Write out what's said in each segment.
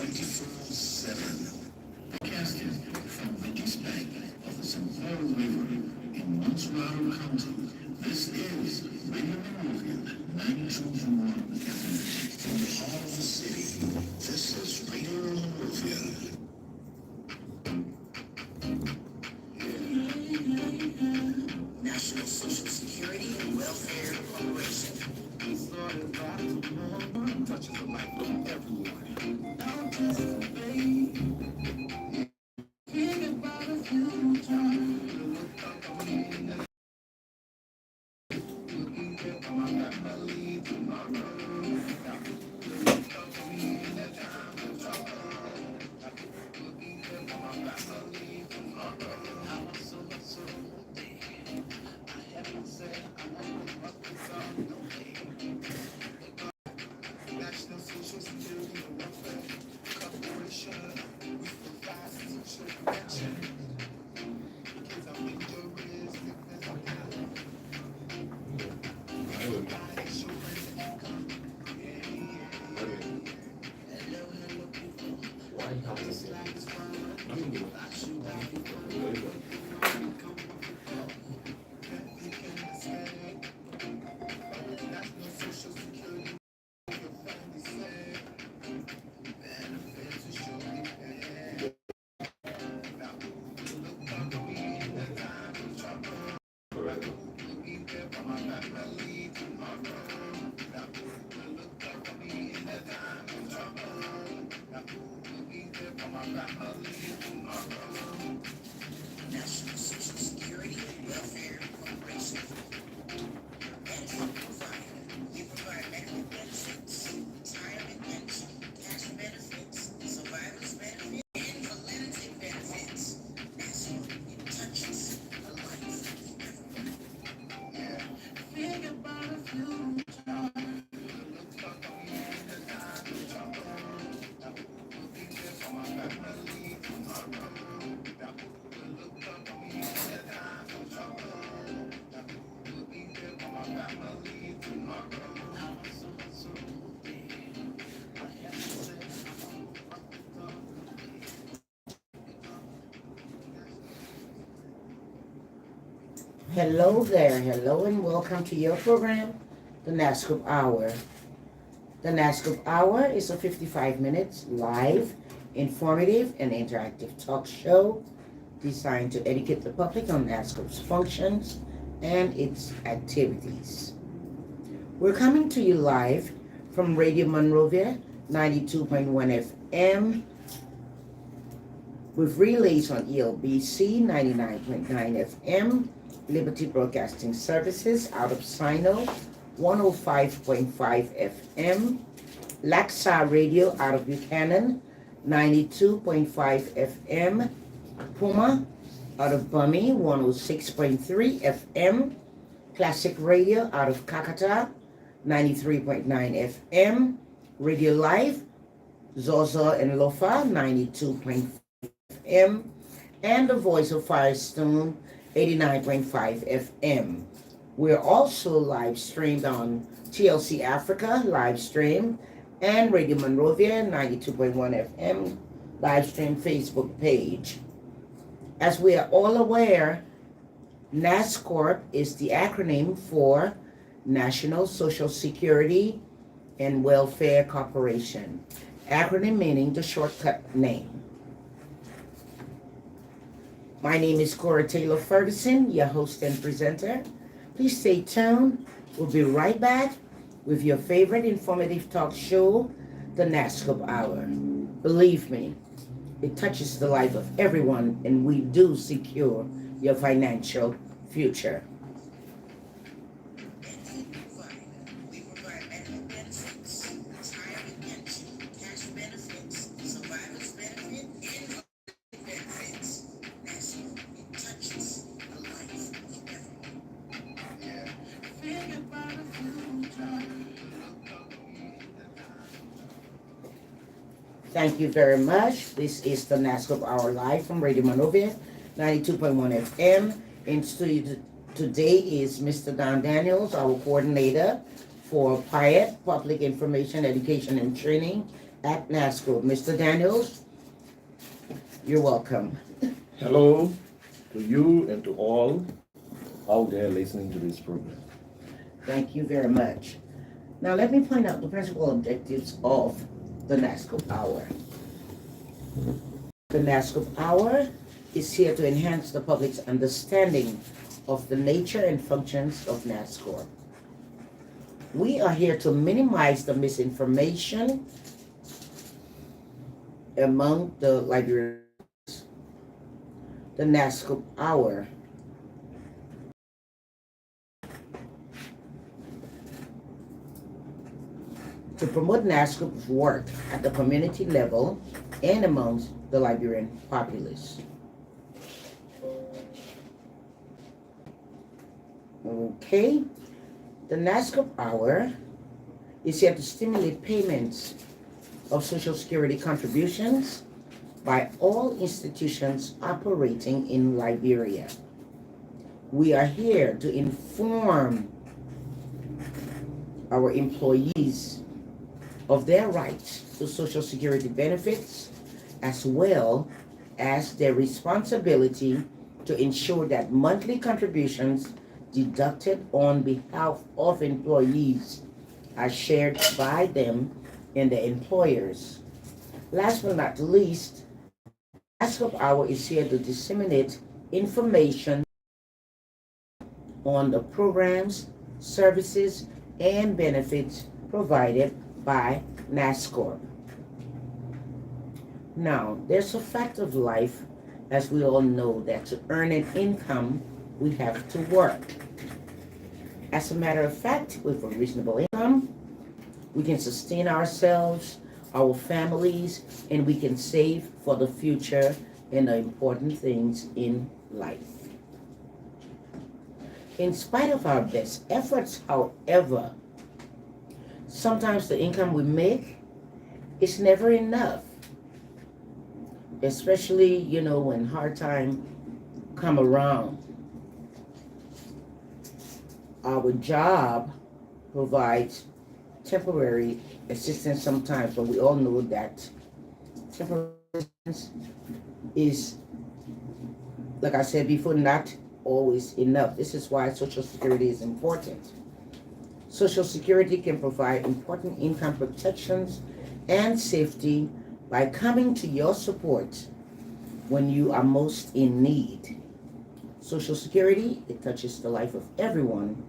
24/7. Broadcasting from the east bank of the St. Paul River in Monterey County. This is Radio Monrovia 92.1 FM. From the heart of the city, this is Radio Monrovia. National Social Security and Welfare Corporation. Touches the life of everyone. Now just think about a future. National Social Security and Welfare Corporation. We provide social protection. Kids are injuries, sickness, and talent. Provide insurance and income. Hello, people. This life is fun. I should die before come National Social Security. National Social Security and Welfare Corporation. We provide medical benefits, retirement pension, cash benefits, survivor's benefits, and validity benefits. NASSCORP touches the life of everyone. Yeah. Think about a future. Hello there, hello and welcome to your program, the NASSCORP Hour. The NASSCORP Hour is a 55 minutes live, informative and interactive talk show designed to educate the public on NASSCORP's functions and its activities. We're coming to you live from Radio Monrovia 92.1 FM with relays on ELBC 99.9 FM, Liberty Broadcasting Services out of Sino 105.5 FM, Laxa Radio out of Buchanan 92.5 FM, Puma out of Bummy 106.3 FM, Classic Radio out of Kakata 93.9 FM, Radio Live, Zozo and Lofa 92.5 FM, and the Voice of Firestone 89.5 FM. We're also live streamed on TLC Africa live stream and Radio Monrovia 92.1 FM live stream Facebook page. As we are all aware, NASSCORP is the acronym for National Social Security and Welfare Corporation. Acronym meaning the shortcut name. My name is Cora Fergurson, your host and presenter. Please stay tuned. We'll be right back with your favorite informative talk show, the NASSCORP Hour. Believe me, it touches the life of everyone, and we do secure your financial future. We provide medical benefits, retirement pension, cash benefits, survivor's benefit, and benefits. It touches the life of everyone. Yeah. Think about a future. Thank you very much. This is the NASSCORP Hour live from Radio Monrovia 92.1 FM. In studio today is Mr. Don Daniels, our coordinator for PIET, Public Information, Education and Training at NASSCORP. Mr. Daniels, you're welcome. Hello to you and to all out there listening to this program. Thank you very much. Now, let me point out the principal objectives of the NASSCORP Hour. The NASSCORP Hour is here to enhance the public's understanding of the nature and functions of NASSCORP. We are here to minimize the misinformation among the librarians. The NASSCORP Hour to promote NASSCORP's work at the community level and amongst the librarian populace. Okay, the NASSCORP Hour is here to stimulate payments of Social Security contributions by all institutions operating in Liberia. We are here to inform our employees of their rights to Social Security benefits, as well as their responsibility to ensure that monthly contributions deducted on behalf of employees are shared by them and their employers. Last but not least, NASSCORP Hour is here to disseminate information on the programs, services, and benefits provided by NASSCORP. Now, there's a fact of life, as we all know, that to earn an income, we have to work. As a matter of fact, with a reasonable income, we can sustain ourselves, our families, and we can save for the future and the important things in life. In spite of our best efforts, however, sometimes the income we make is never enough. Especially, when hard times come around. Our job provides temporary assistance sometimes, but we all know that temporary assistance is, like I said before, not always enough. This is why Social Security is important. Social Security can provide important income protections and safety by coming to your support when you are most in need. Social Security, it touches the life of everyone,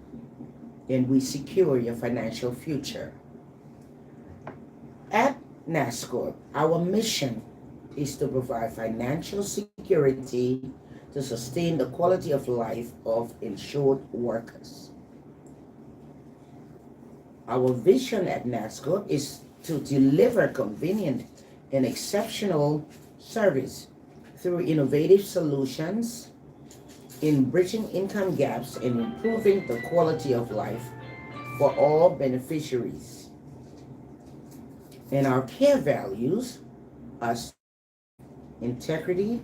and we secure your financial future. At NASSCORP, our mission is to provide financial security to sustain the quality of life of insured workers. Our vision at NASSCORP is to deliver convenient and exceptional service through innovative solutions in bridging income gaps and improving the quality of life for all beneficiaries. And our care values are integrity,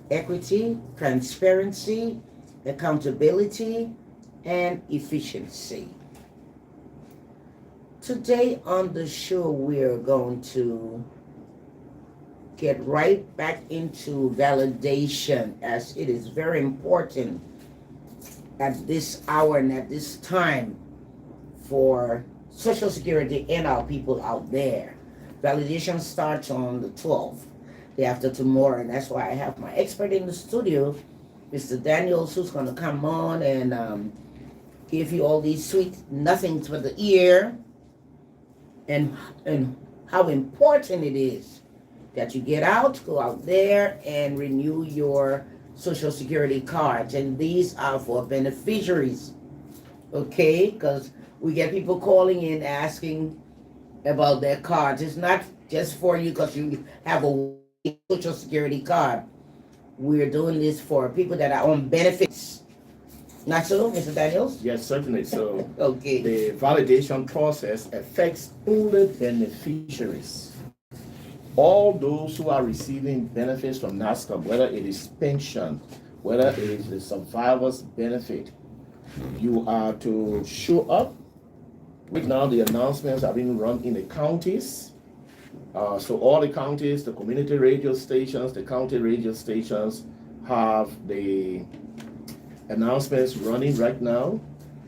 equity, transparency, accountability, and efficiency. Today on the show, we're going to get right back into validation, as it is very important at this hour and at this time for Social Security and our people out there. Validation starts on the 12th, day after tomorrow, and that's why I have my expert in the studio, Mr. Daniels, who's going to come on and give you all these sweet nothings for the ear, and how important it is that you go out there and renew your Social Security cards. And these are for beneficiaries, okay? Because we get people calling in asking about their cards. It's not just for you because you have a Social Security card. We're doing this for people that are on benefits. Not so, Mr. Daniels? Yes, certainly. So Okay. the validation process affects only beneficiaries. All those who are receiving benefits from NASSCORP, whether it is pension, whether it is the survivor's benefit, you are to show up. Right now, the announcements are being run in the counties. So all the counties, the community radio stations, the county radio stations have the announcements running right now.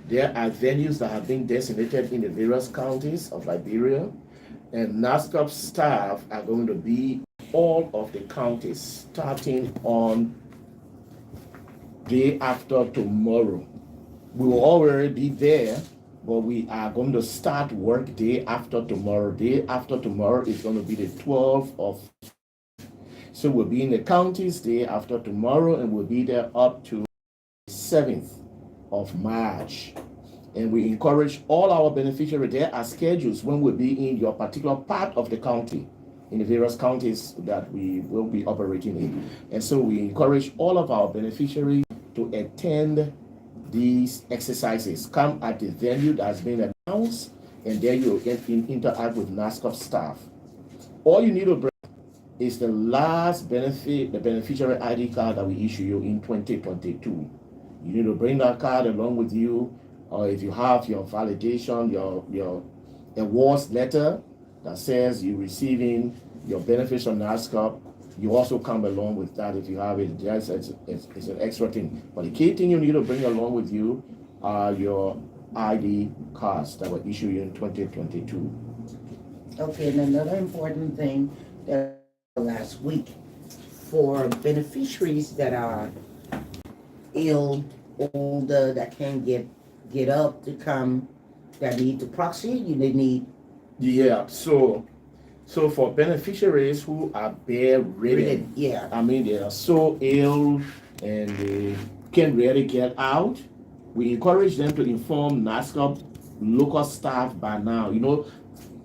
There are venues that have been designated in the various counties of Liberia, and NASSCOP staff are going to be all of the counties starting on day after tomorrow. We will already be there, but we are going to start work day after tomorrow. Day after tomorrow is going to be the 12th of. So we'll be in the counties day after tomorrow, and we'll be there up to 7th of March. And we encourage all our beneficiaries. There are schedules when we'll be in your particular part of the county, in the various counties that we will be operating in. And so we encourage all of our beneficiaries to attend these exercises. Come at the venue that's been announced, and there you'll interact with NASSCOP staff. All you need to bring is the last benefit, the beneficiary ID card that we issue you in 2022. You need to bring that card along with you, or if you have your validation, your awards letter that says you're receiving your benefits from NASSCOP, you also come along with that if you have it. Yes, it's an extra thing. But the key thing you need to bring along with you are your ID cards that were issued in 2022. Okay, and another important thing that last week for beneficiaries that are ill, older, that can't get up to come, that need the proxy, they need. Yeah, so for beneficiaries who are bedridden, yeah, I mean they are so ill and they can't really get out, we encourage them to inform NASSCOP local staff by now. You know,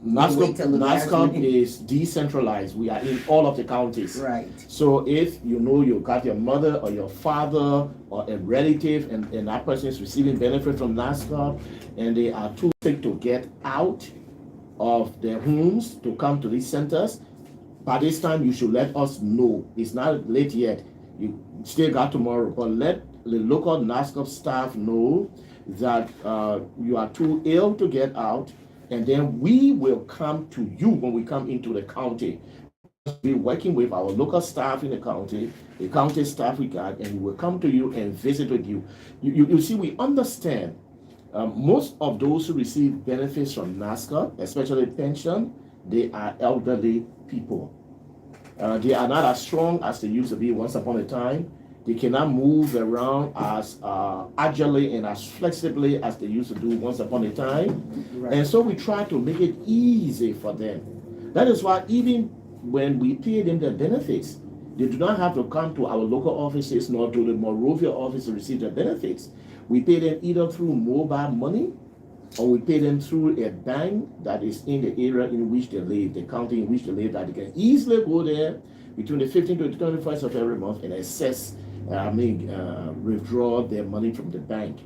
NASSCOP is decentralized. We are in all of the counties. Right. So if you know you got your mother or your father or a relative and that person is receiving benefit from NASSCOP and they are too sick to get out of their homes to come to these centers, by this time you should let us know. It's not late yet. You still got tomorrow, but let the local NASSCOP staff know that you are too ill to get out, and then we will come to you when we come into the county. We're working with our local staff in the county staff we got, and we will come to you and visit with you. You see, we understand most of those who receive benefits from NASSCOP, especially pension, they are elderly people. They are not as strong as they used to be once upon a time. They cannot move around as agilely and as flexibly as they used to do once upon a time. Right. And so we try to make it easy for them. That is why even when we pay them their benefits, they do not have to come to our local offices nor to the Monrovia office to receive their benefits. We pay them either through mobile money or we pay them through a bank that is in the area in which they live, the county in which they live, that they can easily go there between the 15th to the 21st of every month and withdraw their money from the bank.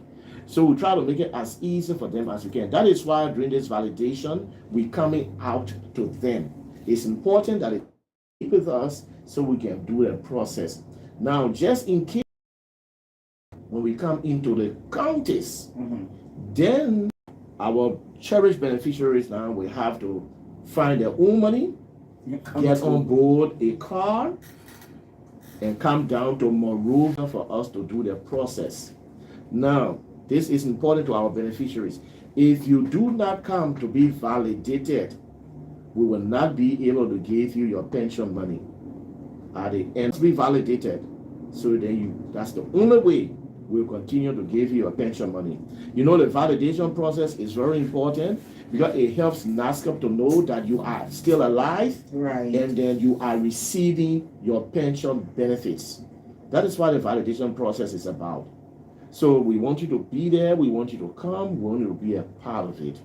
So we try to make it as easy for them as we can. That is why during this validation, we're coming out to them. It's important that they keep with us so we can do the process. Now, just in case when we come into the counties, then our cherished beneficiaries now will have to find their own money, get on board a car, and come down to Monrovia for us to do the process. Now, this is important to our beneficiaries. If you do not come to be validated, we will not be able to give you your pension money at the end. To be validated, so then that's the only way we'll continue to give you your pension money. You know, the validation process is very important because it helps NASSCOP to know that you are still alive, right, and then you are receiving your pension benefits. That is what the validation process is about. So we want you to be there, we want you to come, we want you to be a part of it.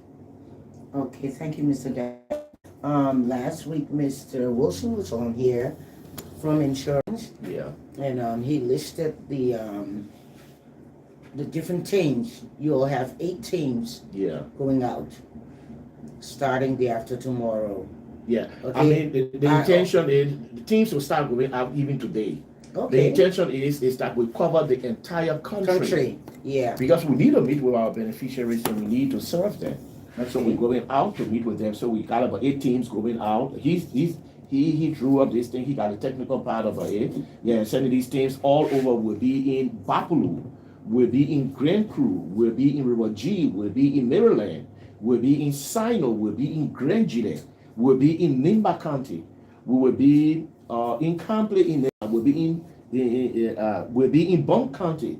Okay, thank you, Mr. Dad. Last week, Mr. Wilson was on here from insurance. Yeah. And he listed the different teams. You'll have 8 teams going out starting day after tomorrow. Yeah. Okay. I mean, the intention is the teams will start going out even today. Okay. The intention is that we cover the entire country. Yeah. Because we need to meet with our beneficiaries and we need to serve them. And so we're going out to meet with them. So we got about 8 teams going out. He drew up this thing. He got a technical part of it. Yeah, sending these teams all over. Will be in Bapulu, will be in Grand Prix, will be in River G, will be in Maryland, will be in Sino, will be in Grand Gile, will be in Nimba County, we will be in Campley, will be in Bunk County,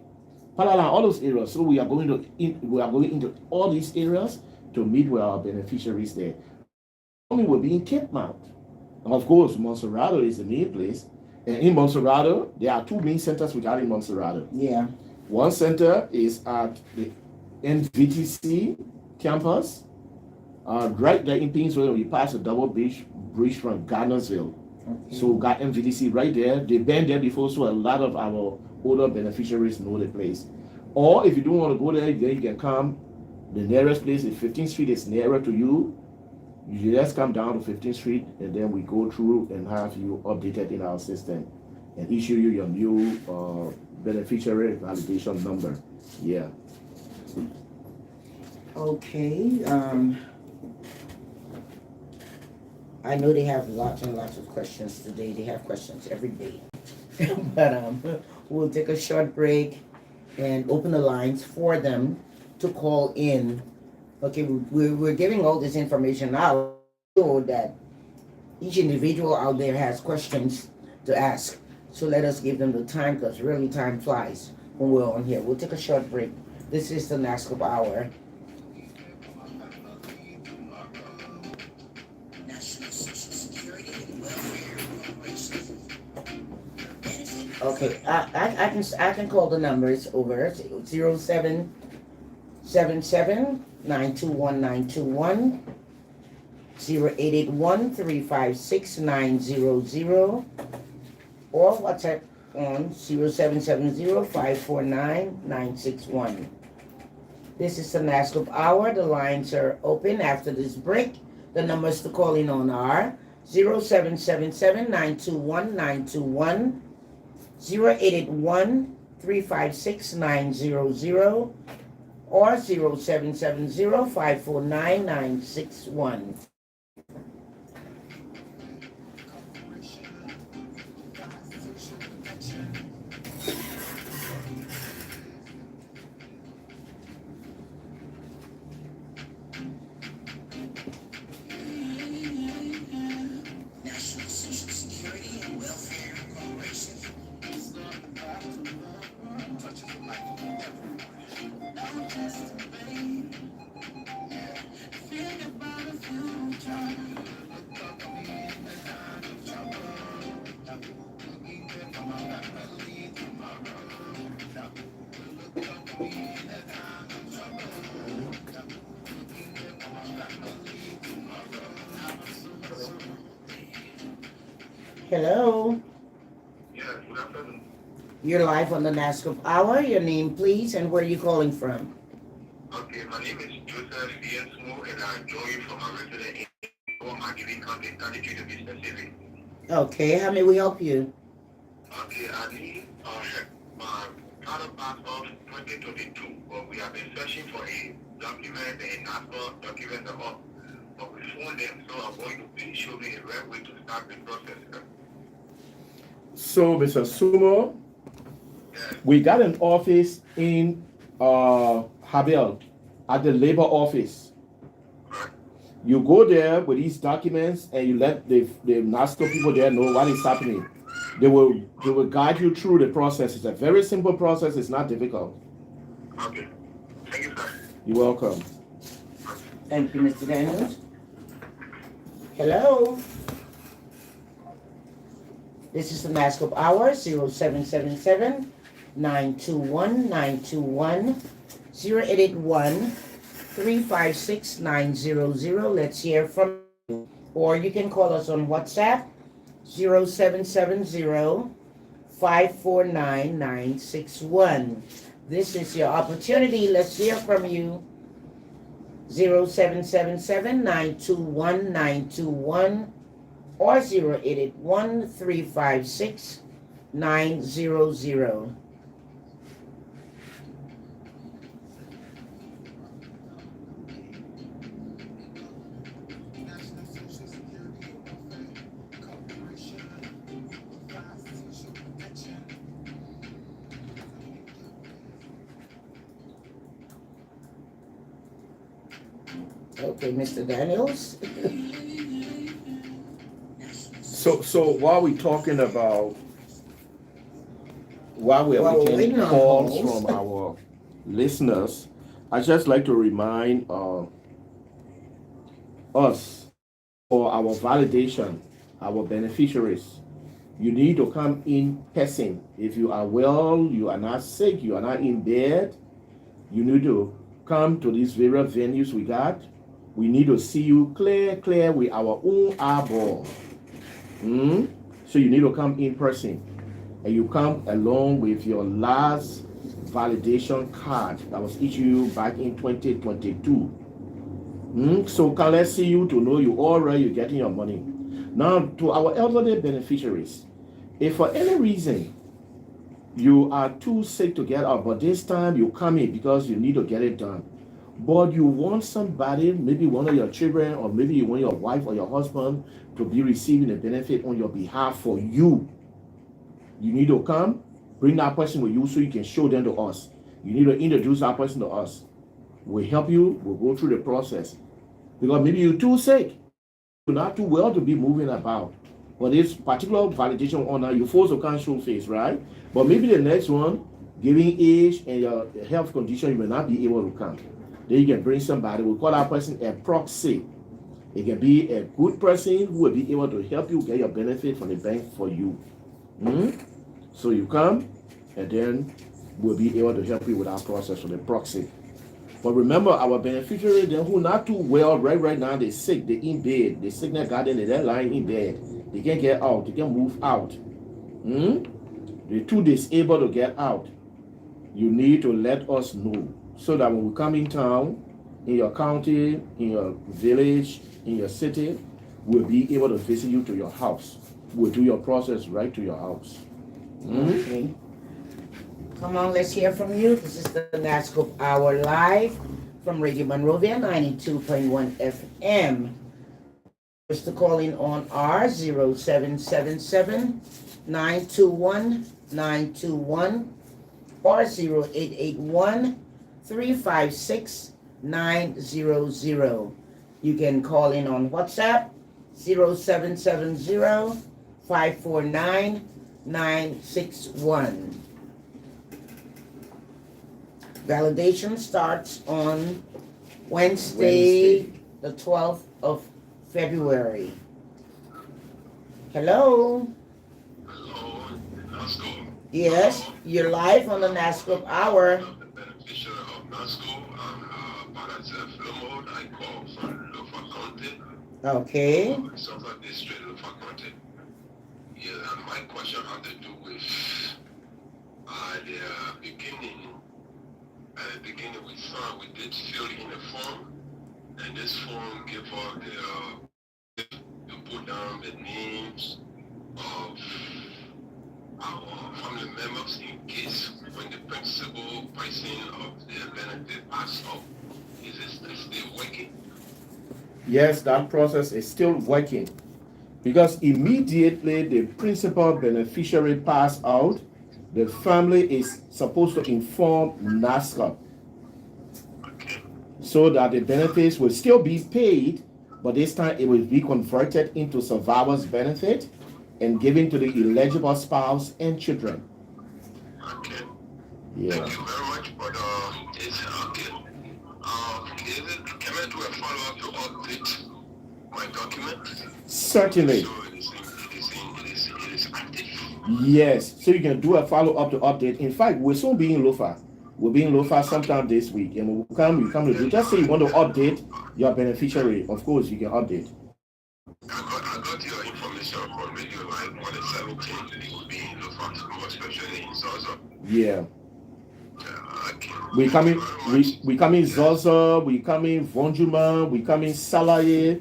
Palala, all those areas. So we are going into all these areas to meet with our beneficiaries there. We will be in Cape Mount. Of course, Monserrado is the main place. And in Monserrado, there are 2 main centers we got in Monserrado. Yeah. One center is at the NVTC campus, right there in Painesville. We pass a double bridge from Gardnersville. Okay. So we got NVTC right there. They've been there before, so a lot of our older beneficiaries know the place. Or if you don't want to go there, then you can come. The nearest place is 15th Street. It's nearer to you. You just come down to 15th Street, and then we go through and have you updated in our system and issue you your new beneficiary validation number. Yeah. Okay. I know they have lots and lots of questions today. They have questions every day. But we'll take a short break and open the lines for them to call in. Okay, we're giving all this information out so that each individual out there has questions to ask. So let us give them the time, because really time flies when we're on here. We'll take a short break. This is the NASSCORP Hour. Okay, I can call the numbers over 0777 921 921 0881 356 900 or WhatsApp on 0770 549 961. This is the NASSCORP Hour. The lines are open after this break. The numbers to call in on are 0777 921 921 0881 356 900 or 0770 549 961. Hello. Yes, good afternoon. You're live on the NASSCORP Hour. Your name, please, and where are you calling from? Okay, my name is Joseph Iensmo, and I join you from a resident in Margiving County, 33 the business area. Okay, how may we help you? Okay, I need my counterpart of 2022, but we have been searching for a document, a NASCORP document, but we found them, so I'm going to please show me the right way to start the process. So, Mr. Sumo, we got an office in Habel at the labor office. You go there with these documents and you let the NASCORP people there know what is happening. They will guide you through the process. It's a very simple process. It's not difficult. Okay. Thank you, sir. You're welcome. Thank you, Mr. Daniels. Hello. This is the NASSCORP Hour, 0777 921 921 0881 356 900. Let's hear from you. Or you can call us on WhatsApp, 0770 549 961. This is your opportunity. Let's hear from you. 0777 921 921 or 0881 356 900. Okay, Mr. Daniels. So while we're talking about, while we're While we're getting waiting on calls calls. from our listeners, I just like to remind us, for our validation, our beneficiaries, you need to come in person. If you are well, you are not sick, you are not in bed, you need to come to these various venues we got. We need to see you clear with our own eyeball. So you need to come in person. And you come along with your last validation card that was issued back in 2022. So let's see you to know you already, you're getting your money. Now, to our elderly beneficiaries, if for any reason you are too sick to get out, but this time you come in because you need to get it done, but you want somebody, maybe one of your children, or maybe you want your wife or your husband to be receiving a benefit on your behalf for you, you need to come, bring that person with you so you can show them to us. You need to introduce that person to us. We'll help you, we'll go through the process. Because maybe you're too sick, you're not too well to be moving about. But this particular validation honor, you're forced to can't show face, right? But maybe the next one, giving age and your health condition, you may not be able to come. Then you can bring somebody, we'll call that person a proxy. It can be a good person who will be able to help you get your benefit from the bank for you. So you come, and then we'll be able to help you with our process for the proxy. But remember, our beneficiary, then who not too well right now, they're sick, they're in bed, the sickness garden, they're lying in bed, they can't get out, they can't move out. They're too disabled to get out. You need to let us know so that when we come in town, in your county, in your village, in your city, we'll be able to visit you to your house. We'll do your process right to your house. Okay. Come on, let's hear from you. This is the NASSCORP Hour live from Radio Monrovia 92.1 FM. Just to call in on our 0777 921 921 or 0881 356 900. You can call in on WhatsApp 0770 549 961. Validation starts on Wednesday, the 12th of February. Hello? Hello, NASSCORP. Yes, you're live on the NASSCORP Hour. I'm the beneficiary of NASSCORP. I'm Parazef Lomod. I call from Lofa County. Okay. Southern District, Lofa County. Yeah, and my question had to do with the beginning. At the beginning, we did fill in a form, and this form gave us to put down the names of our family members in case when the principal pricing of their benefit passed off. Is it still working? Yes, that process is still working. Because immediately the principal beneficiary pass out, the family is supposed to inform NASSCORP so that the benefits will still be paid, but this time it will be converted into survivor's benefit and given to the eligible spouse and children. Okay. Yeah. Thank you very much, but it's okay. Can I do a follow-up to update my document? Certainly. So it is active. Yes, so you can do a follow-up to update. In fact, we'll soon be in Lofa. We'll be in Lofa sometime this week, and we come to do. Just say you want to update your beneficiary. Of course, you can update. I got your information from Radio Live on the 17th. It will be in Lofa, more especially in Zaza. Yeah. Okay. We come in Zaza, we come in Vonjuma, we come in Salaye.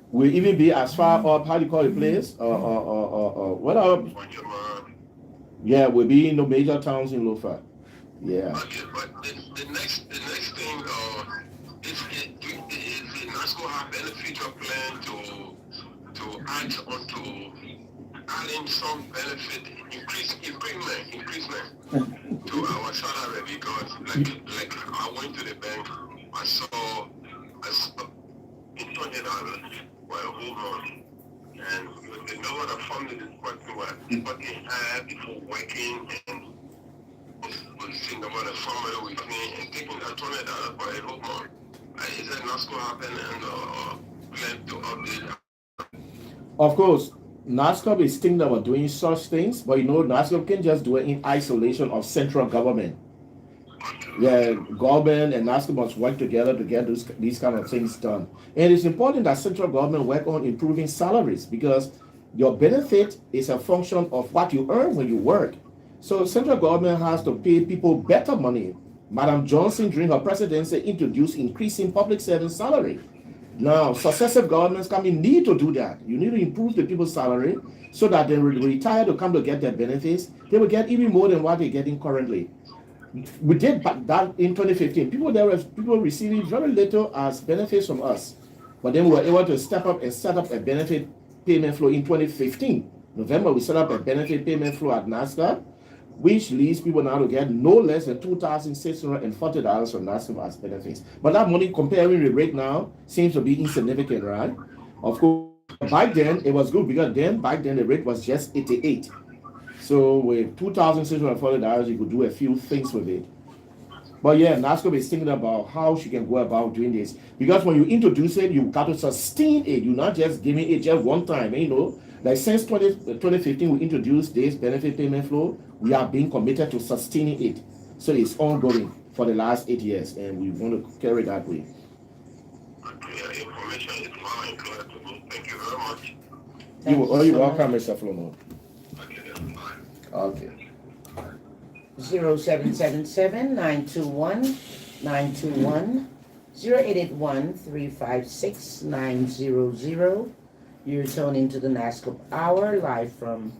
We'll even be as far up, how do you call the place? What are? Yeah, we'll be in the major towns in Lofa. Yeah. Okay, but the next thing is the NASSCORP have any future plan to add onto adding some benefit increasement to our salary, because like I went to the bank, I saw $20 for a whole month. And with the number of families working hard before working and we see the number of family with me and taking that $20 for a whole month. Is that not going to happen and plan to update? Of course, NASSCOP is thinking about doing such things, but NASSCOP can just do it in isolation of central government. Yeah, government and NASSCOP must work together to get these kind of things done. And it's important that central government work on improving salaries because your benefit is a function of what you earn when you work. So central government has to pay people better money. Madam Johnson, during her presidency, introduced increasing public servant salary. Now, successive governments need to do that. You need to improve the people's salary so that they will retire to come to get their benefits. They will get even more than what they're getting currently. We did that in 2015. There were people receiving very little as benefits from us. But then we were able to step up and set up a benefit payment flow in 2015. November, we set up a benefit payment flow at NASSCOP, which leads people now to get no less than $2,640 from NASSCOP as benefits. But that money, comparing the rate now, seems to be insignificant, right? Of course, back then, it was good because back then, the rate was just 88. So with $2,640, you could do a few things with it. But yeah, NASSCOP is thinking about how she can go about doing this. Because when you introduce it, you got to sustain it. You're not just giving it just one time, Like since 2015, we introduced this benefit payment flow. We are being committed to sustaining it. So it's ongoing for the last 8 years, and we want to carry that way. Okay, information is fine. Thank you very much. You're welcome, Mr. Flomo. Okay, that's fine. Okay. 0777-921-921, 0881-356-900. You're tuned into the NASSCOP Hour, live from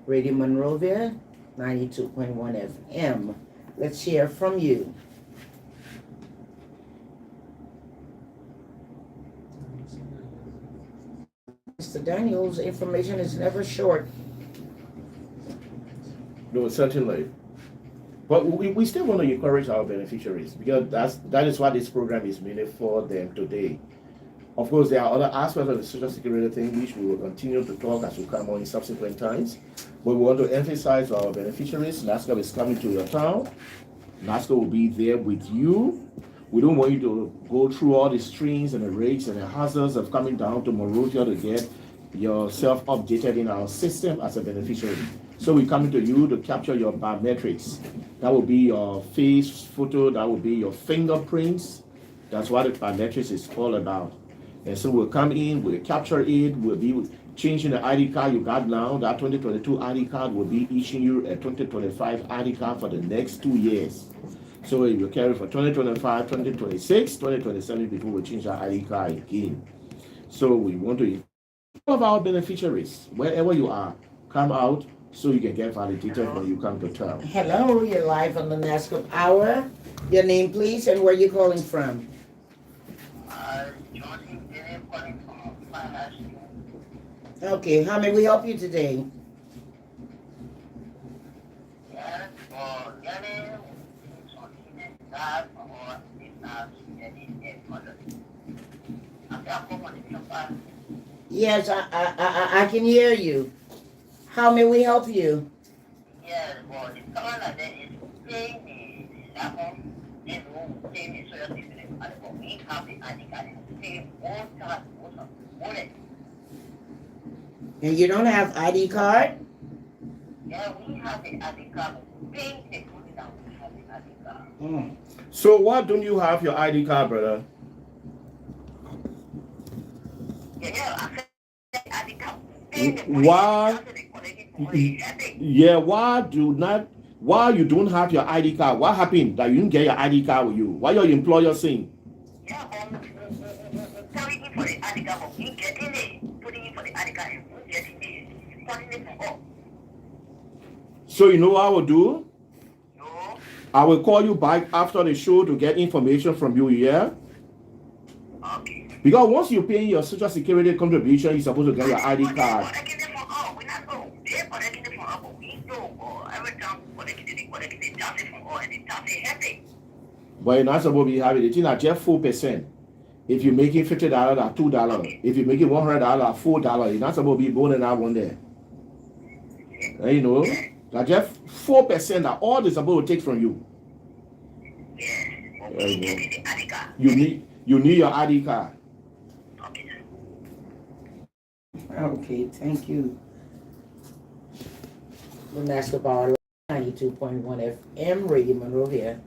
Radio Monrovia, 92.1 FM. Let's hear from you. Mr. Daniels, information is never short. No, certainly. But we still want to encourage our beneficiaries because that is what this program is meant for them today. Of course, there are other aspects of the Social Security thing which we will continue to talk as we come on in subsequent times. But we want to emphasize our beneficiaries. NASSCOP is coming to your town. NASSCOP will be there with you. We don't want you to go through all the strings and the rates and the hazards of coming down to Monrovia to get yourself updated in our system as a beneficiary. So we're coming to you to capture your biometrics. That will be your face photo. That will be your fingerprints. That's what the biometrics is all about. And so we'll come in, we'll capture it, we'll be changing the ID card you got now. That 2022 ID card will be issuing you a 2025 ID card for the next 2 years. So you will carry for 2025, 2026, 2027 before we change our ID card again. So we want to all of our beneficiaries, wherever you are, come out so you can get validated when you come to town. Hello, you're live on the NASSCOP Hour. Your name, please, and where you calling from? Okay, how may we help you today? Yes, I can hear you. How may we help you? Yes, well, the someone that is paying the level, they will pay the social security, but we have the ID card, pay all charge, all it. And you don't have ID card? Yeah, we have the ID card. Paying the money down, we have the ID card. So why don't you have your ID card, brother? Yeah, I said ID card. Why? Yeah, why you don't have your ID card? What happened that you didn't get your ID card with you? Why your employer saying? Yeah, telling you for the ID card, but we getting it, putting in for the ID card, and we getting it, calling it for all. So you know what I will do? No. I will call you back after the show to get information from you, yeah? Okay. Because once you pay your Social Security contribution, you're supposed to get your ID card. But you're not supposed to be having it. It's not just 4%. If you're making $50, that's $2. If you're making $100, $4. You're not supposed to be boning that one there. And you know, that's just 4% that all they're supposed to take from you. There you go. You need your ID card. Okay, thank you. The NASSCORP Hour 92.1 FM, Radio Monrovia,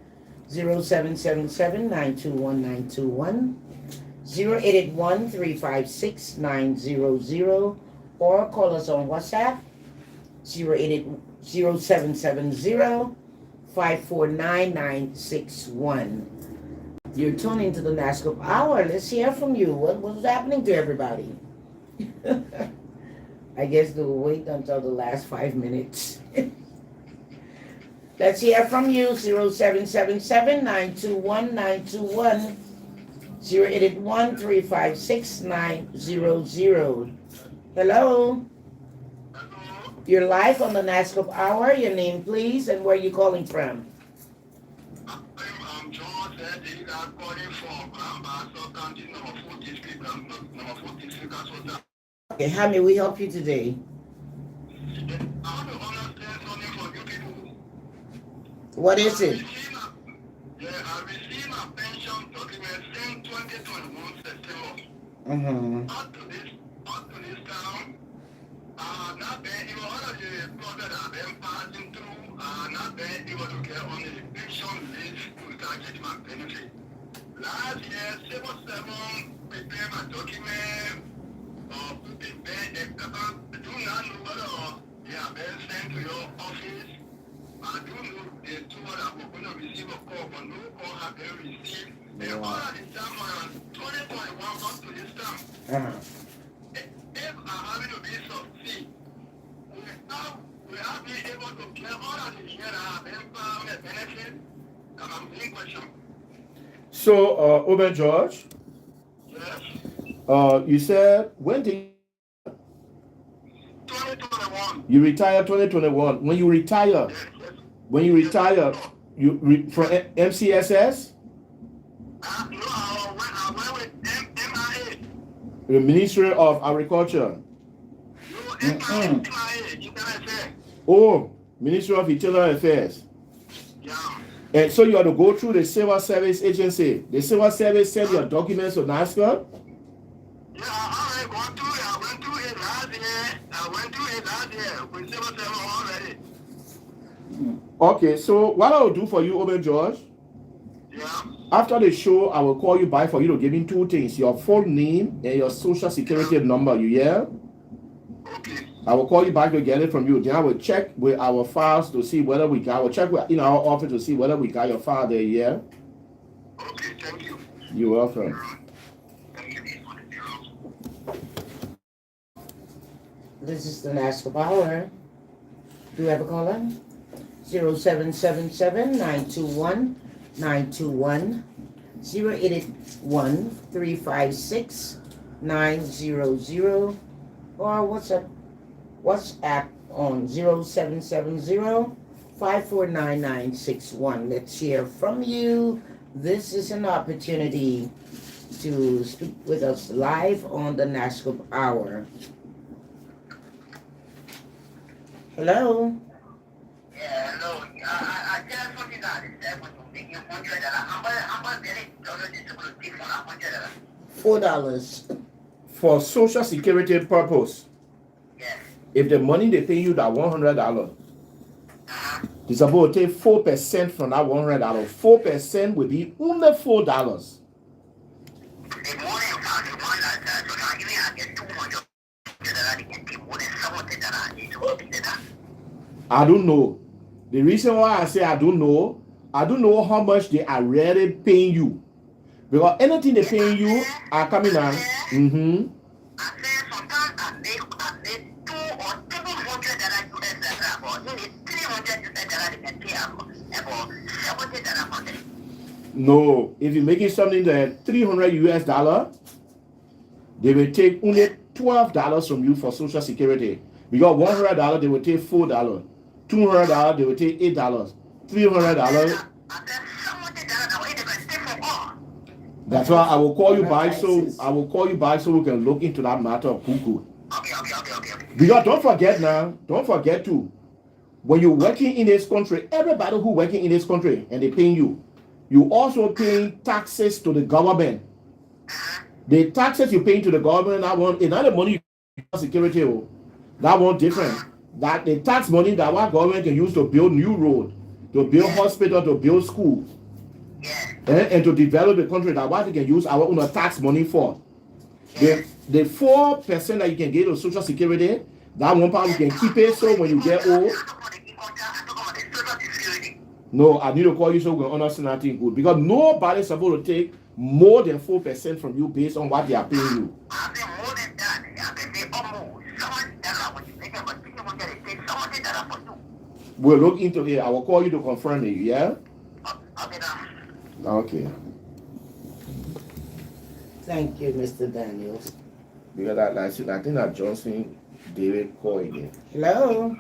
0777-921-921, 0881-356-900, or call us on WhatsApp, 0770-549-961. You're tuning to the NASSCORP Hour. Let's hear from you. What's happening to everybody? I guess they'll wait until the last 5 minutes. Let's hear from you. 0777-921-921, 0881-356-900. Hello? You're live on the NASSCORP Hour. Your name, please, and where are you calling from? I'm John. I'm calling from County, number 4 district, number 4 district. Okay, how may we help you today? I want to understand something from you people. What is it? I received my pension document since 2021 September. Mm-hmm. Up to this time, not been able, one of the problems I've been passing through, not been able to get on the pension list to start getting my benefit. Last year, 7 prepared my document, put the bed, I do not know whether they have been sent to your office. I do know the two that I'm going to receive a call, but no call have been received. And all of the time around 2021 up to this time, if I happen to be succeed, we have been able to get all of the year that have been found a benefit, and I'm being questioned. So, Oben George, Yes. You said, when did 2021. you retire? 2021. When you retire, from MCSS? No, I went with MIA. The Ministry of Agriculture. No, MIA, you can say. Oh, Ministry of Internal Affairs. Yeah. And so you have to go through the Civil Service Agency. The Civil Service send your documents to NASSCORP. Yeah, I went through it last year. With civil service already. Okay, so what I will do for you, Oben George, Yeah. after the show, I will call you back for you to give me 2 things: your full name and your social security number. You hear? Okay. I will call you back to get it from you. Then I will check with our files to see whether we got. I will check with our office to see whether we got your file there. Yeah. Okay, thank you. You're welcome. Thank you. This is the NASSCORP Hour. Do you have a caller? 0777-921-921, 0881-356-900, or WhatsApp on 0770-549-961. Let's hear from you. This is an opportunity to speak with us live on the NASSCORP Hour. Hello? Yeah, hello. I just wanted to understand when you make your $100, how much is it to take for $100? $4. For social security purpose, Yes. if the money they pay you that $100, you're supposed to take 4% from that $100. 4% will be only $4. The money you found, the money like that, so now even I get $200, they can take more than something that I need to work in that. I don't know. The reason why I say I don't know how much they are really paying you. Because anything they paying you are coming out. Mm-hmm. I said sometimes I make $200 or $300 but only $300 they can pay about $70. No, if you're making something that $300, they will take only $12 from you for Social Security. Because $100 they will take $4, $200 they will take $8, $300. That's why I will call you back. So Crisis. I will call you back so we can look into that matter of cuckoo. Okay. Because don't forget now. Don't forget to when you're working in this country, everybody who working in this country and they paying you, you also paying taxes to the government. The taxes you pay to the government, that one, another money you pay for security, that one different. That the tax money that one government can use to build new road, to build hospital, to build school, and to develop the country, that what we can use our own tax money for. The 4% that you can get of social security, that one part you can keep it so when you get old. No, I need to call you so we can understand that thing good. Because nobody's supposed to take more than 4% from you based on what they are paying you. I think more than that. I can say almost $70 when you think about it. $70 for you. We'll look into it. I will call you to confirm it, yeah? Okay, now. Okay. Thank you, Mr. Daniels. Because I think that Johnson David called again. Hello.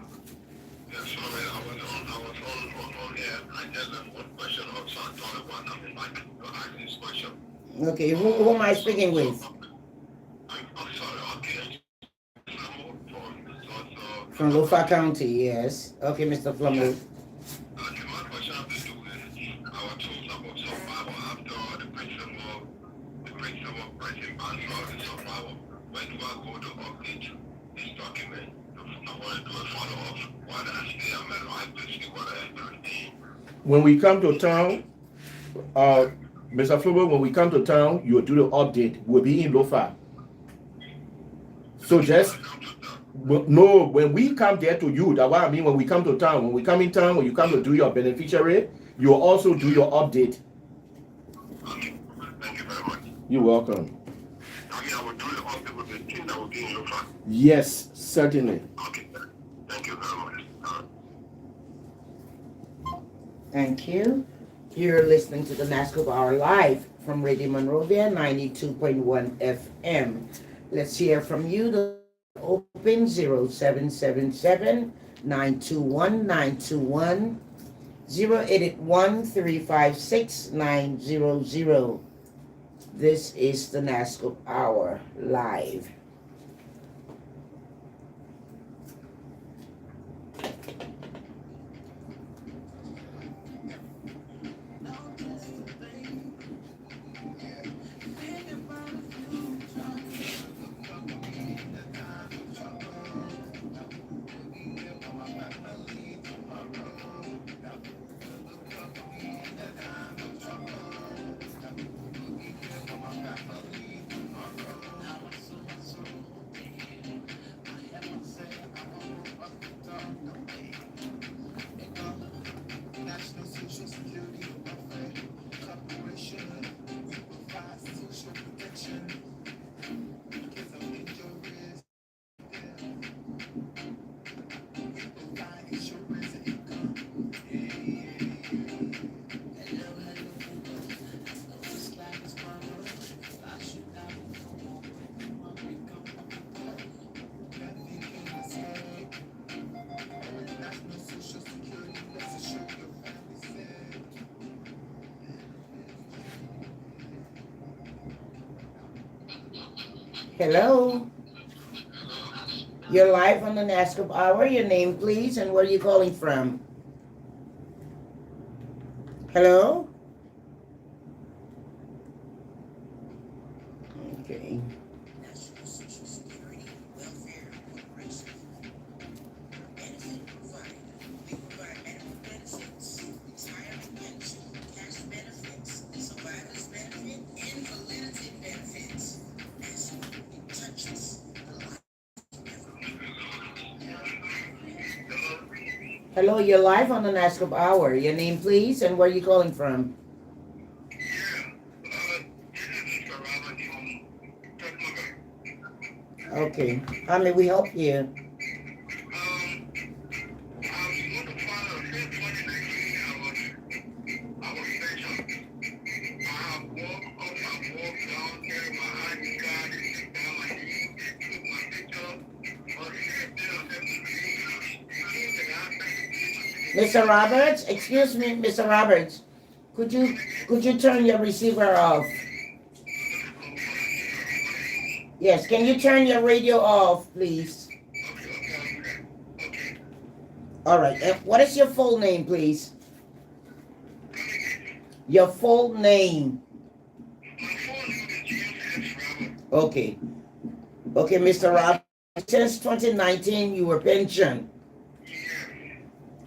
Yeah, sorry, I was on here. I just have one question also. I thought about nothing like to ask this question. Okay, who am I speaking with? I'm sorry, okay. From Lofa County, yes. Okay, Mr. Flamel. My question has to do with our tools about survival after the principal pressing ban for the survival. When do I go to update this document? I want to do a follow-up. What I say, I'm alive to see what I am doing. When we come to town, Mr. Flobo, when we come to town, you'll do the update. We'll be in Lofa. So just, no, when we come there to you, that's what I mean when we come to town. When we come in town, when you come to do your beneficiary, you'll also do your update. Okay. Thank you very much. You're welcome. I will do the update with the team that will be in your front. Yes, certainly. Okay. Thank you very much. Thank you. You're listening to the NASSCORP Hour live from Radio Monrovia 92.1 FM. Let's hear from you. The open 0777 921 921 0881 356 900. This is the NASSCORP Hour live. Hello. You're live on the NASSCORP Hour. Your name, please, and where are you calling from? Hello? Okay. National Social Security Welfare Corporation. Benefit provider. We provide medical benefits, retirement pension, cash benefits, survivor's benefit, and validity benefits. NASSCORP touches the life. Hello, you're live on the NASSCORP Hour. Your name, please, and where are you calling from? Okay. How may we help you? Mr. Roberts, excuse me, Mr. Roberts, could you turn your receiver off? Yes, can you turn your radio off, please? Okay. All right. And what is your full name, please? Your full name. My phone name is James Robert. Okay. Okay, Mr. Rob. Since 2019, you were pensioned. Yeah.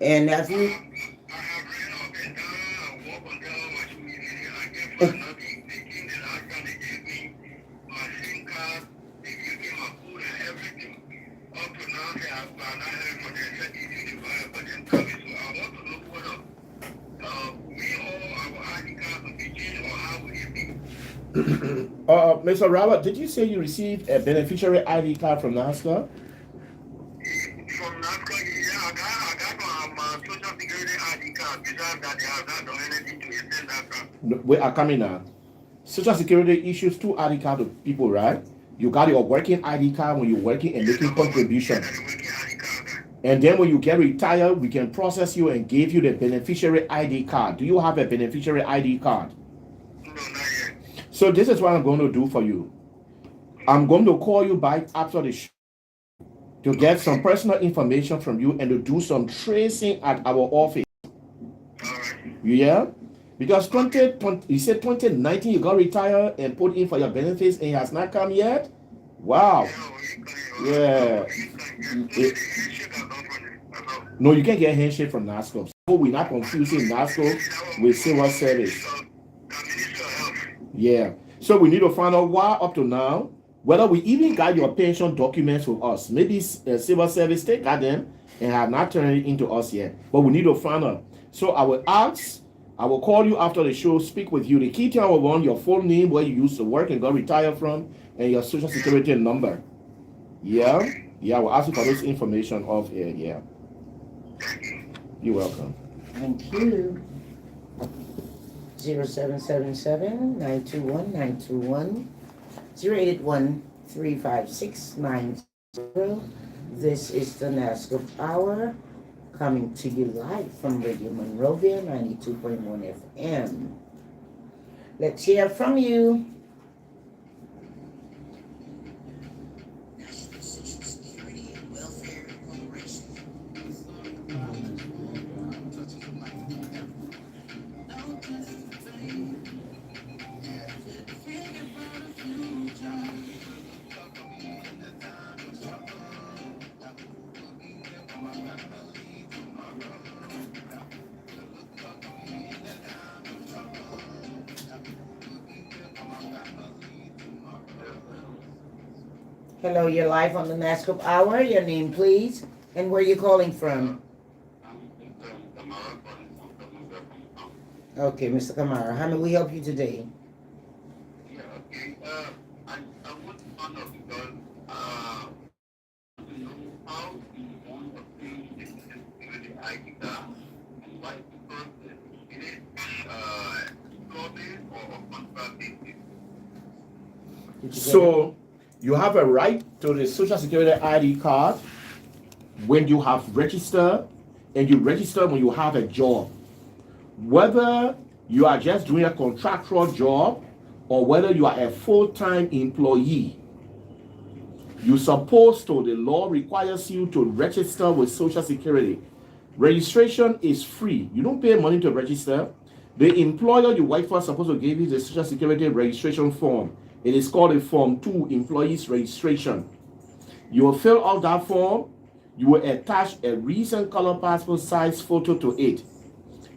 And have you? I have ran up and down. I walk on down my community. I get for nothing. Thinking that I trying to give me my SIM card. They give me my food and everything. Up to now, I've not heard from them. Said easy to buy, but then tell me. So I want to know what we all our ID cards will be changed or how will it be? Mr. Robert, did you say you received a beneficiary ID card from NASCOR? From NASCOR, yeah, I got my social security ID card. Besides that, they have not done anything to extend that card. No, we are coming now. Social Security issues 2 ID cards to people, right? You got your working ID card when you're working and making contribution. And then when you get retired, we can process you and give you the beneficiary ID card. Do you have a beneficiary ID card? No, not yet. So this is what I'm going to do for you. I'm going to call you back after the show to get some personal information from you and to do some tracing at our office. Yeah? Because you said 2019 you got retired and put in for your benefits and it has not come yet? Wow. Yeah. No, you can't get a handshake from NASSCOP. So we're not confusing NASSCOP with civil service. Yeah. So we need to find out why up to now, whether we even got your pension documents with us. Maybe civil service, they got them and have not turned it into us yet. But we need to find out. So I will call you after the show, speak with you. The key thing I will want your full name, where you used to work and got retired from, and your social security number. Yeah? Yeah, I will ask you for this information off air. Yeah. You're welcome. Thank you. 0777-921-921 081-356-90. This is the NASSCOP Hour, coming to you live from Radio Monrovia 92.1 FM. Let's hear from you. National Social Security and Welfare Corporation. Hello, you're live on the NASSCOP Hour. Your name, please, and where you calling from? Okay, Mr. Kamara, how may we help you today? Yeah, okay. I want to find out because how do you want to pay the security ID card and what the process is it clothing or contract basis? So you have a right to the social security ID card when you have registered, and you register when you have a job. Whether you are just doing a contractual job or whether you are a full-time employee, you're supposed to, the law requires you to register with Social Security. Registration is free. You don't pay money to register. The employer you work for is supposed to give you the Social Security registration form. It is called a Form 2, Employees Registration. You will fill out that form. You will attach a recent color passport size photo to it.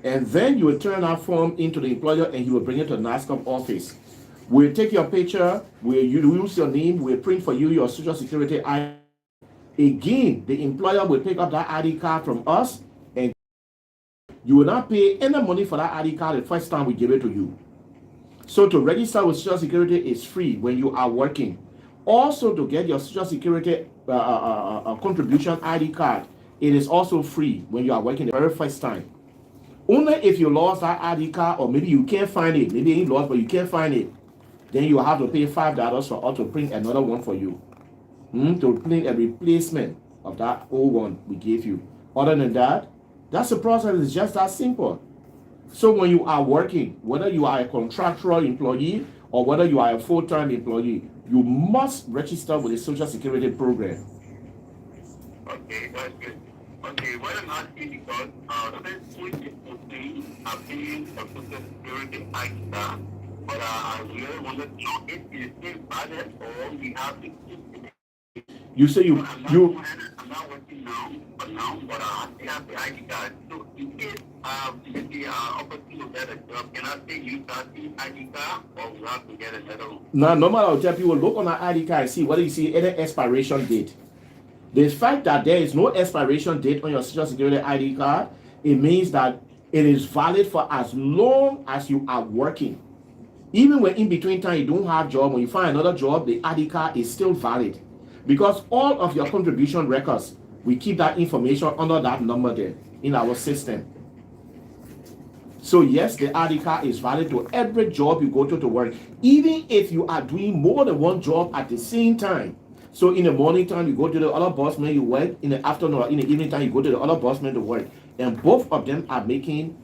And then you will turn that form into the employer and he will bring it to the NASSCOP office. We'll take your picture, we'll use your name, we'll print for you your Social Security ID. Again, the employer will pick up that ID card from us and you will not pay any money for that ID card the first time we give it to you. So to register with Social Security is free when you are working. Also, to get your Social Security contribution ID card, it is also free when you are working the very first time. Only if you lost that ID card, or maybe you can't find it, maybe you lost but you can't find it, then you have to pay $5 for us to print another one for you. To print a replacement of that old one we gave you. Other than that, that's the process. It's just that simple. So when you are working, whether you are a contractual employee or whether you are a full-time employee, you must register with the Social Security program. Okay, that's good. Okay, what I'm asking because since we are paying a Social Security ID card, but I really wanted to know if it's still valid or we have to keep it. You say I'm not working now, but I still have the ID card. So in case if the opportunity to get a job, can I still use that ID card or we have to get another one? now, normally I'll tell people, look on our ID card and see whether you see any expiration date. The fact that there is no expiration date on your Social Security ID card, it means that it is valid for as long as you are working. Even when in between time you don't have job, when you find another job, the ID card is still valid. Because all of your contribution records, we keep that information under that number there in our system. So yes, the ID card is valid to every job you go to work, even if you are doing more than one job at the same time. So in the morning time, you go to the other boss man, you work. In the afternoon or in the evening time, you go to the other boss man to work. And both of them are making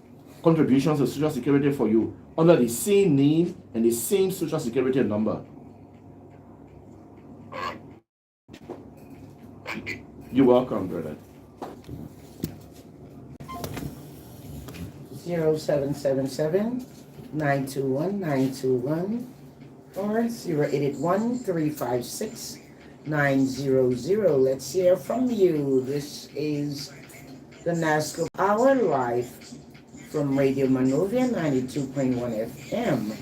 contributions to Social Security for you under the same name and the same Social Security number. You're welcome, brother. 0777-921-921 or 0881-356-900. Let's hear from you. This is the NASSCORP Hour live from Radio Monrovia 92.1 FM.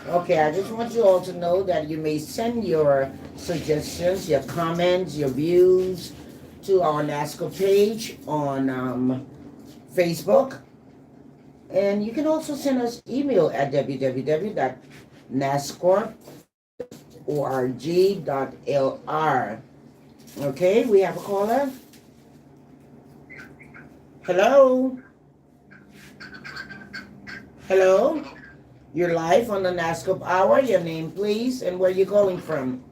Okay, I just want you all to know that you may send your suggestions, your comments, your views to our NASSCORP page on Facebook. And you can also send us email at www.nasscorp.org.lr. Okay, we have a caller. Hello? Hello? You're live on the NASSCORP Hour. Your name, please, and where you calling from?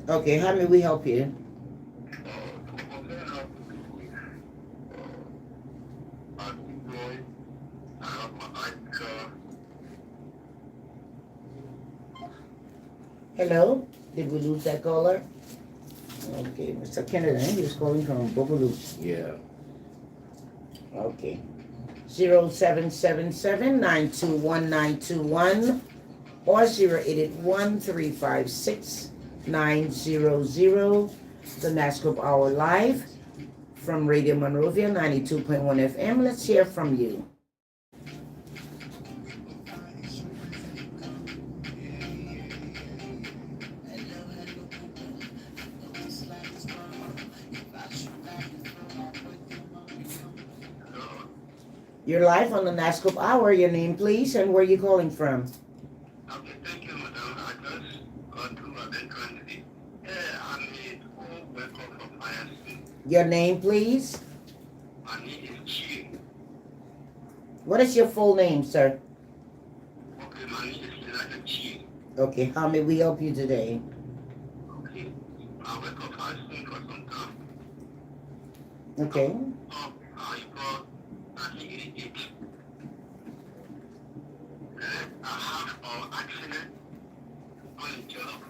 Okay, how may we help you? Hello? Did we lose that caller? Okay, Mr. Kennedy, he was calling from Boogaloo. Yeah. Okay. 0777-921-921 or 0881-356-900. The NASSCORP Hour live from Radio Monrovia 92.1 FM. Let's hear from you. You're live on the NASSCORP Hour. Your name, please, and where you calling from? Okay, thank you, madam. I just got to a candidate. I'm a worker from ISP. Your name, please. My name is Chi. What is your full name, sir? Okay, my name is Chi. Okay, how may we help you today? Okay, I work for ISP for some time. Okay. I got 1988. I have an accident on the job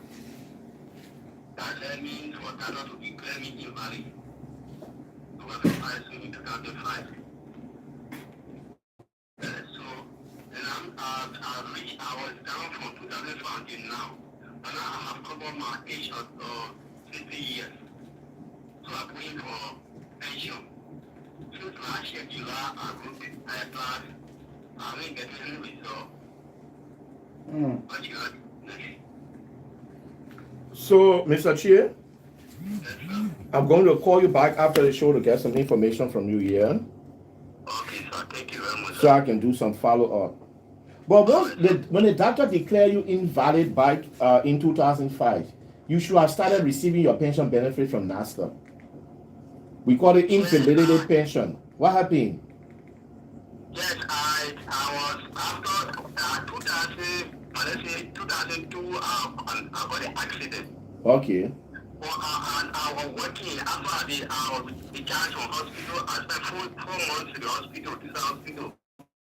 that led me for that to declare me invalid. So I got ISP in 2005. So, and I was down from 2005 till now. And now I have covered my age of 50 years. So I'm going for pension. Since last year, July, I applied. I didn't get any result. What you got next? So, Mr. Chia, Yes, sir. I'm going to call you back after the show to get some information from you here, Okay, sir. Thank you very much. so I can do some follow-up. But when the doctor declared you invalid back in 2005, you should have started receiving your pension benefit from NASSCORP. We call it invalidity pension. What happened? Yes, I was after 2002, I got an accident. Okay. Well, I was working after I was discharged from hospital. I spent 4 months in the hospital, this hospital.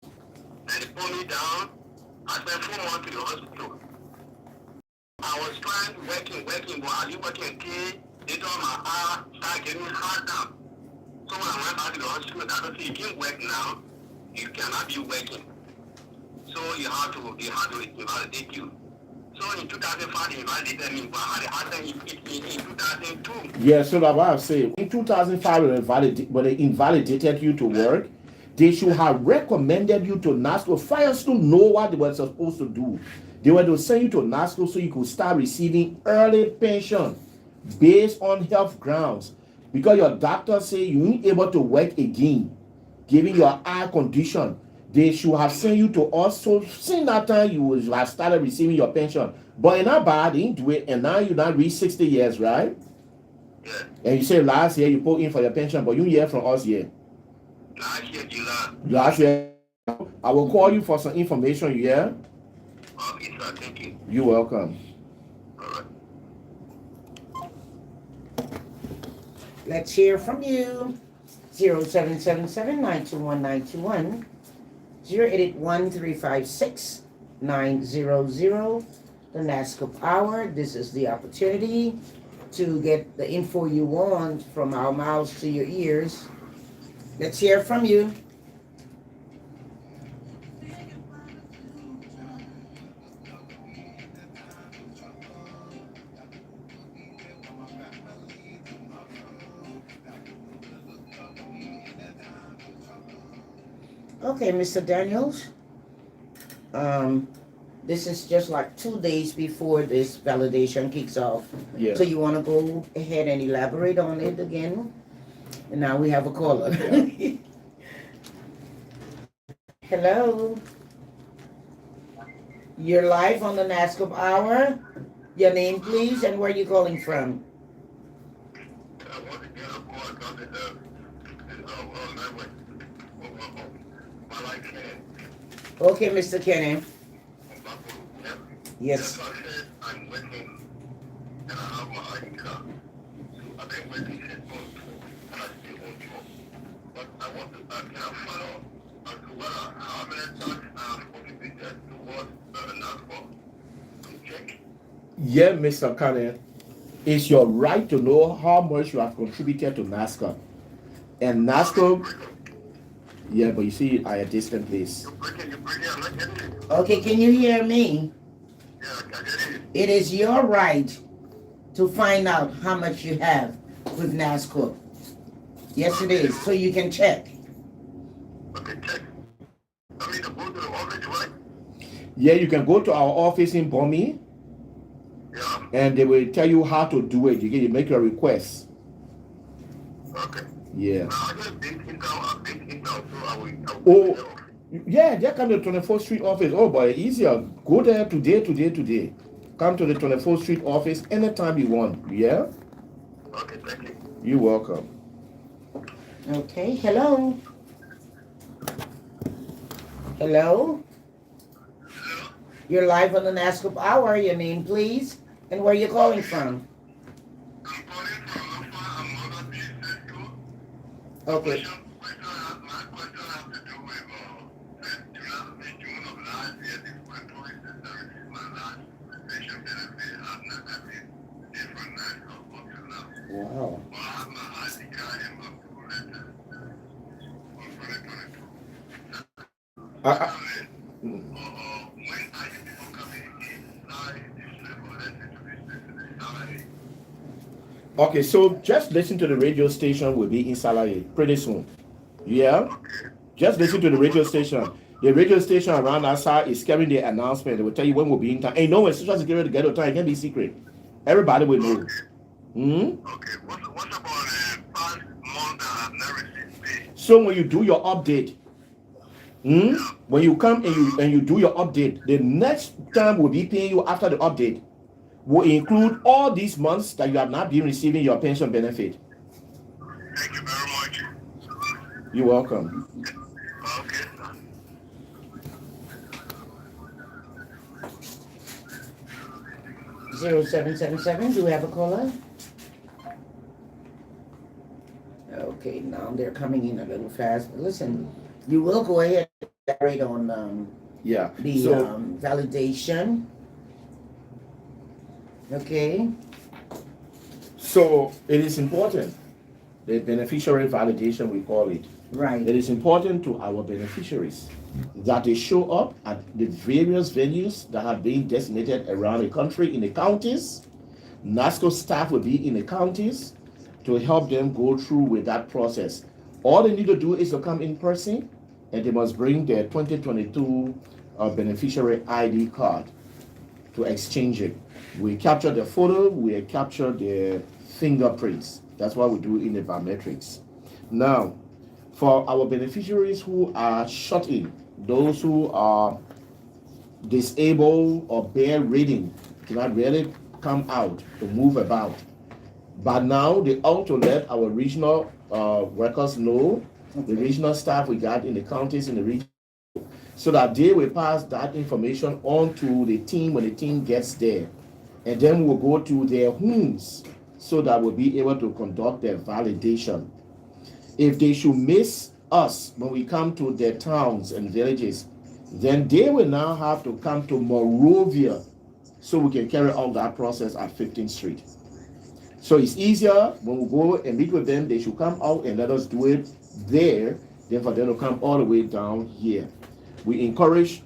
And they put me down. I spent 4 months in the hospital. I was trying to working, but I didn't work until they told my eye started getting hard down. So when I went back to the hospital, the doctor said, you can't work now. You cannot be working. So they had to invalidate you. So in 2005, they invalidated me, but I had an accident in 2002. Yeah, so that's what I say. In 2005, when they invalidated you to work, they should have recommended you to NASSCORP. Firestone know what they were supposed to do. They were to send you to NASSCORP so you could start receiving early pension based on health grounds. Because your doctor say you ain't able to work again, given your eye condition. They should have sent you to us. So since that time, you will have started receiving your pension. But in that bad, they didn't do it. And now you now reach 60 years, right? Yeah. And you say last year you put in for your pension, but you hear from us here. Last year, July. Last year, I will call you for some information, you hear? Okay, sir, thank you. You're welcome. All right. Let's hear from you. 0777-921-921, 081-356-900. The NASSCORP Hour. This is the opportunity to get the info you want from our mouths to your ears. Let's hear from you. Okay, Mr. Daniels. This is just like 2 days before this validation kicks off. Yeah. So you want to go ahead and elaborate on it again? And now we have a caller. Yeah. Hello. You're live on the NASSCORP Hour. Your name, please, and where are you calling from? I want to get a call about Okay, Mr. Kenny. Yes. I said I'm working and I have my ID card. So I've been working since month 2 and I still won't job. But I want to can I follow as to whether how many times I'm contributed towards the NASSCORP to check. Yeah, Mr. Cannon. It's your right to know how much you have contributed to NASSCORP. And NASSCORP, yeah, but you see, I at a distant place. You're breaking, I'm not getting it. Okay, can you hear me? Yeah, I get it. It is your right to find out how much you have with NASSCORP. Yes, it is. So you can check. Okay, check. I mean, to go to the office, right? Yeah, you can go to our office in Bomi, Yeah. and they will tell you how to do it. You make your request. Okay. Yeah. Now, I just been in town, so I will Oh, yeah, they come to the 24th Street office. Oh, boy, easier. Go there today. Come to the 24th Street office anytime you want. Yeah? Okay, thank you. You're welcome. Okay, hello. Hello. You're live on the NASSCORP Hour. Your name, please, and where you're calling from. I'm calling from Alpha and Mother Central. Okay. My question has to do with June of last year, the employees that received my last pension benefit have not been different NASSCORP up to now. Wow. But I have my ID card and my full letter for 2022. When are you people coming inside this level letter to be sent to the salary? Okay, so just listen to the radio station. Will be in Salary pretty soon. Yeah? Just listen to the radio station. The radio station around our side is carrying the announcement. They will tell you when we'll be in time. And you know when Social Security get to time, it can be secret. Everybody will know. Okay, what about past month that I've never received pay? So when you do your update, when you come and you do your update, the next time we'll be paying you after the update will include all these months that you have not been receiving your pension benefit. Thank you very much. You're welcome. Okay. 0777, do we have a caller? Okay, now they're coming in a little fast. Listen, you will go ahead and elaborate on Yeah. the So validation. Okay. so it is important. The beneficiary validation, we call it. Right. It is important to our beneficiaries that they show up at the various venues that have been designated around the country in the counties. NASCO staff will be in the counties to help them go through with that process. All they need to do is to come in person, and they must bring their 2022 beneficiary ID card to exchange it. We capture the photo, we capture the fingerprints. That's what we do in the biometrics. Now, for our beneficiaries who are shut in, those who are disabled or bedridden, cannot really come out to move about. But now they ought to let our regional workers know, the regional staff we got in the counties in the region, so that they will pass that information on to the team when the team gets there. And then we'll go to their homes so that we'll be able to conduct their validation. If they should miss us when we come to their towns and villages, then they will now have to come to Monrovia so we can carry out that process at 15th Street. So it's easier when we go and meet with them, they should come out and let us do it there, than for them to come all the way down here. We encourage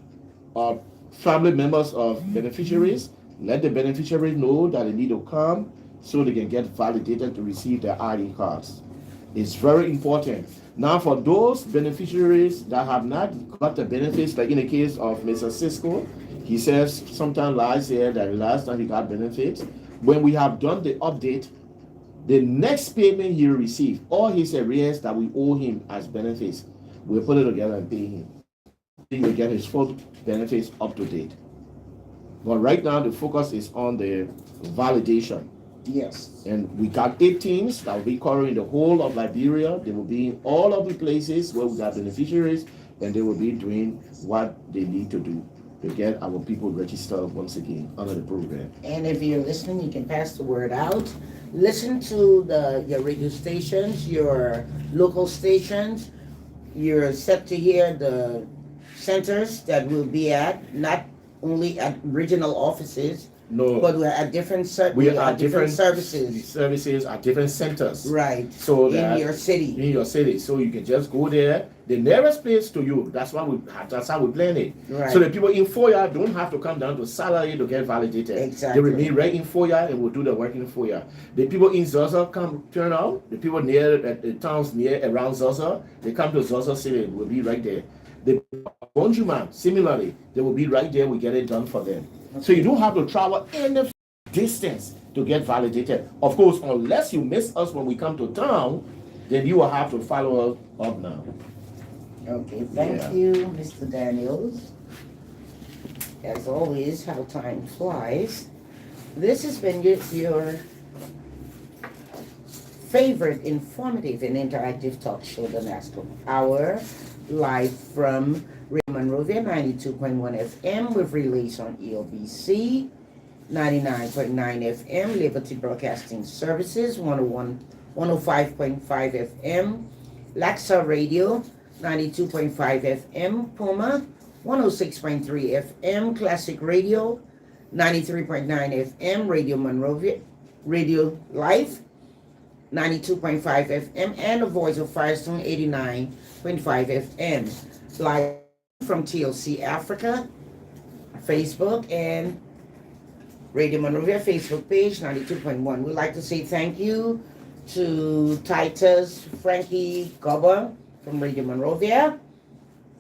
family members of beneficiaries, let the beneficiaries know that they need to come so they can get validated to receive their ID cards. It's very important. Now, for those beneficiaries that have not got the benefits, like in the case of Mr. Cisco, he says sometime last year that the last time he got benefits, when we have done the update, the next payment he will receive, all his arrears that we owe him as benefits, we'll put it together and pay him. He will get his full benefits up to date. But right now, the focus is on the validation. Yes. And we got 8 teams that will be covering the whole of Liberia. They will be in all of the places where we got beneficiaries, and they will be doing what they need to do to get our people registered once again under the program. And if you're listening, you can pass the word out. Listen to your radio stations, your local stations. You're set to hear the centers that we'll be at, not only at regional offices, No, but we're at different we are different services. Services at different centers. Right. So in that your city. In your city, so you can just go there. The nearest place to you. That's how we plan it. Right. So the people in Foya don't have to come down to Salary to get validated. Exactly. They remain right in Foya and will do the work in Foya. The people in Zaza turn out. The people near the towns near around Zaza, they come to Zaza City and will be right there. The Bonjuman, similarly, they will be right there. We get it done for them. Okay. So you don't have to travel any distance to get validated. Of course, unless you miss us when we come to town, then you will have to follow us up now. Okay, thank you, Mr. Daniels. As always, how time flies. This has been your favorite informative and interactive talk show, the NASSCORP Hour, live from Radio Monrovia 92.1 FM with relays on ELBC, 99.9 FM, Liberty Broadcasting Services, 105.5 FM, Laxa Radio, 92.5 FM, Puma, 106.3 FM, Classic Radio, 93.9 FM, Radio Monrovia, Radio Life, 92.5 FM, and the Voice of Firestone, 89.5 FM. Live from TLC Africa, Facebook, and Radio Monrovia Facebook page, 92.1. We'd like to say thank you to Titus Frankie Gobber from Radio Monrovia,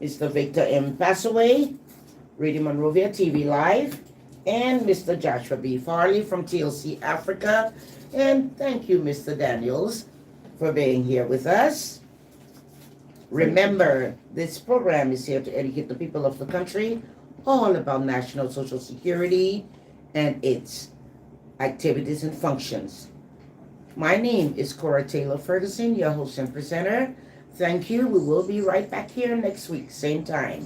Mr. Victor M. Passaway, Radio Monrovia TV Live, and Mr. Joshua B. Farley from TLC Africa. And thank you, Mr. Daniels, for being here with us. Remember, this program is here to educate the people of the country all about National Social Security and its activities and functions. My name is Cora Fergurson, your host and presenter. Thank you. We will be right back here next week, same time.